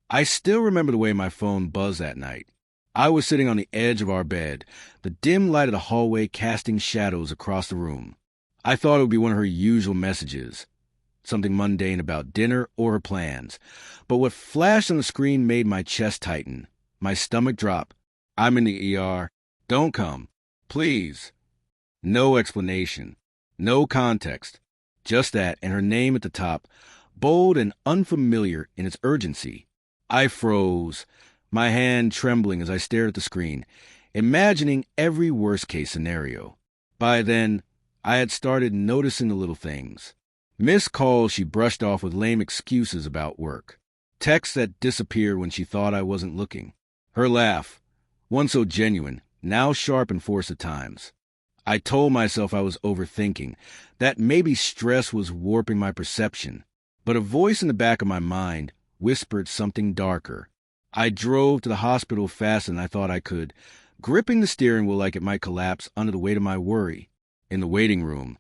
I still remember the way my phone buzzed that night. I was sitting on the edge of our bed, the dim light of the hallway casting shadows across the room. I thought it would be one of her usual messages, something mundane about dinner or her plans. But what flashed on the screen made my chest tighten, my stomach drop. I'm in the ER. Don't come. Please. No explanation. No context. Just that, and her name at the top, bold and unfamiliar in its urgency. I froze, my hand trembling as I stared at the screen, imagining every worst-case scenario. By then, I had started noticing the little things. Missed calls she brushed off with lame excuses about work. Texts that disappeared when she thought I wasn't looking. Her laugh, one so genuine, now sharp and forced at times. I told myself I was overthinking, that maybe stress was warping my perception. But a voice in the back of my mind whispered something darker. I drove to the hospital faster than I thought I could, gripping the steering wheel like it might collapse under the weight of my worry. In the waiting room,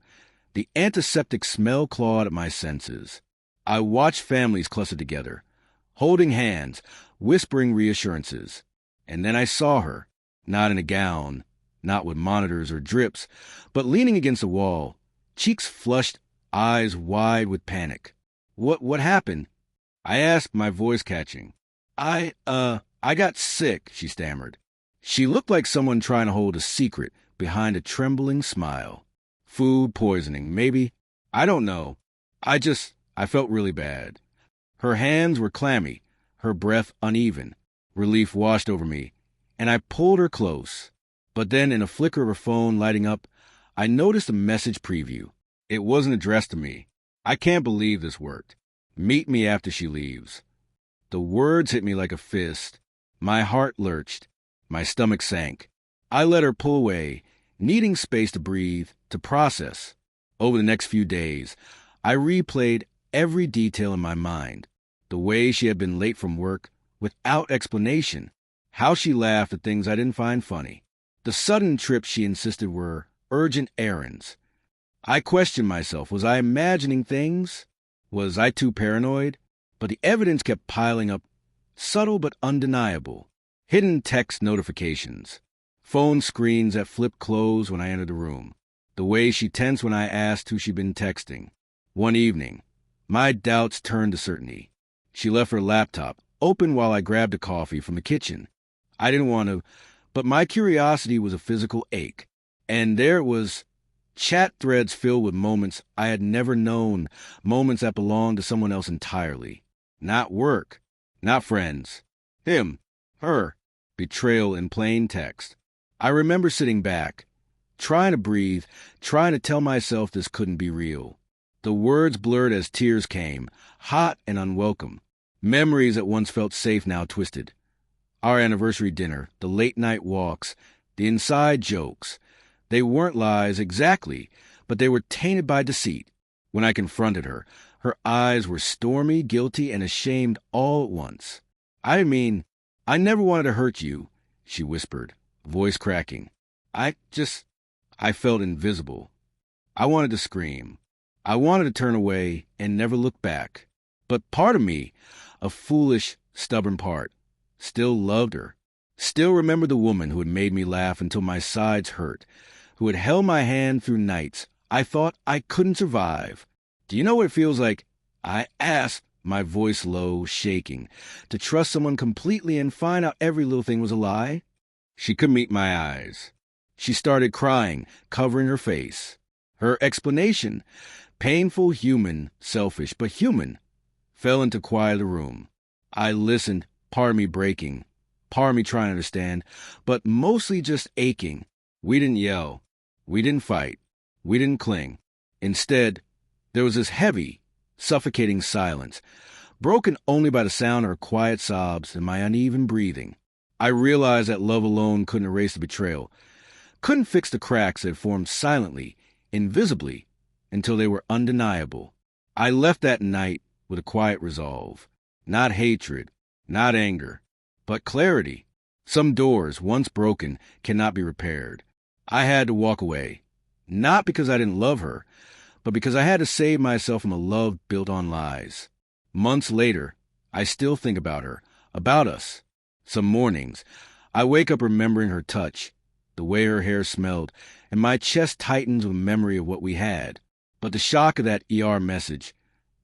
the antiseptic smell clawed at my senses. I watched families cluster together, holding hands, whispering reassurances. And then I saw her, not in a gown, not with monitors or drips, but leaning against the wall, cheeks flushed, eyes wide with panic. What happened? I asked, my voice catching. I got sick, she stammered. She looked like someone trying to hold a secret behind a trembling smile. Food poisoning, maybe. I don't know. I felt really bad. Her hands were clammy, her breath uneven. Relief washed over me, and I pulled her close. But then, in a flicker of her phone lighting up, I noticed a message preview. It wasn't addressed to me. I can't believe this worked. Meet me after she leaves. The words hit me like a fist. My heart lurched. My stomach sank. I let her pull away, needing space to breathe, to process. Over the next few days, I replayed every detail in my mind. The way she had been late from work, without explanation. How she laughed at things I didn't find funny. The sudden trips she insisted were urgent errands. I questioned myself. Was I imagining things? Was I too paranoid? But the evidence kept piling up, subtle but undeniable. Hidden text notifications. Phone screens that flipped closed when I entered the room. The way she tensed when I asked who she'd been texting. One evening, my doubts turned to certainty. She left her laptop open while I grabbed a coffee from the kitchen. I didn't want to, but my curiosity was a physical ache. And there it was, chat threads filled with moments I had never known, moments that belonged to someone else entirely. Not work, not friends. Him, her, betrayal in plain text. I remember sitting back, trying to breathe, trying to tell myself this couldn't be real. The words blurred as tears came, hot and unwelcome. Memories that once felt safe now twisted. Our anniversary dinner, the late-night walks, the inside jokes. They weren't lies exactly, but they were tainted by deceit. When I confronted her, her eyes were stormy, guilty, and ashamed all at once. I never wanted to hurt you, she whispered, voice cracking. I felt invisible. I wanted to scream. I wanted to turn away and never look back. But part of me, a foolish, stubborn part, still loved her. Still remembered the woman who had made me laugh until my sides hurt, who had held my hand through nights I thought I couldn't survive. Do you know what it feels like? I asked, my voice low, shaking, to trust someone completely and find out every little thing was a lie? She couldn't meet my eyes. She started crying, covering her face. Her explanation, painful, human, selfish, but human, fell into quiet of the room. I listened, part of me breaking, part of me trying to understand, but mostly just aching. We didn't yell. We didn't fight. We didn't cling. Instead, there was this heavy, suffocating silence, broken only by the sound of her quiet sobs and my uneven breathing. I realized that love alone couldn't erase the betrayal, couldn't fix the cracks that formed silently, invisibly, until they were undeniable. I left that night with a quiet resolve. Not hatred, not anger, but clarity. Some doors, once broken, cannot be repaired. I had to walk away, not because I didn't love her, but because I had to save myself from a love built on lies. Months later, I still think about her, about us. Some mornings, I wake up remembering her touch, the way her hair smelled, and my chest tightens with memory of what we had. But the shock of that ER message,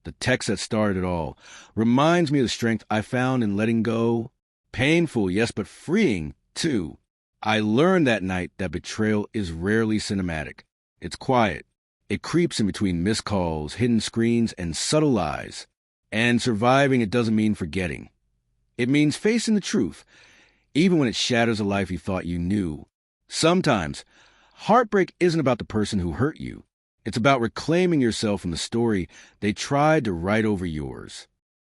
the text that started it all, reminds me of the strength I found in letting go. Painful, yes, but freeing, too. I learned that night that betrayal is rarely cinematic. It's quiet. It creeps in between missed calls, hidden screens, and subtle lies. And surviving it doesn't mean forgetting. It means facing the truth, even when it shatters a life you thought you knew. Sometimes, heartbreak isn't about the person who hurt you. It's about reclaiming yourself from the story they tried to write over yours.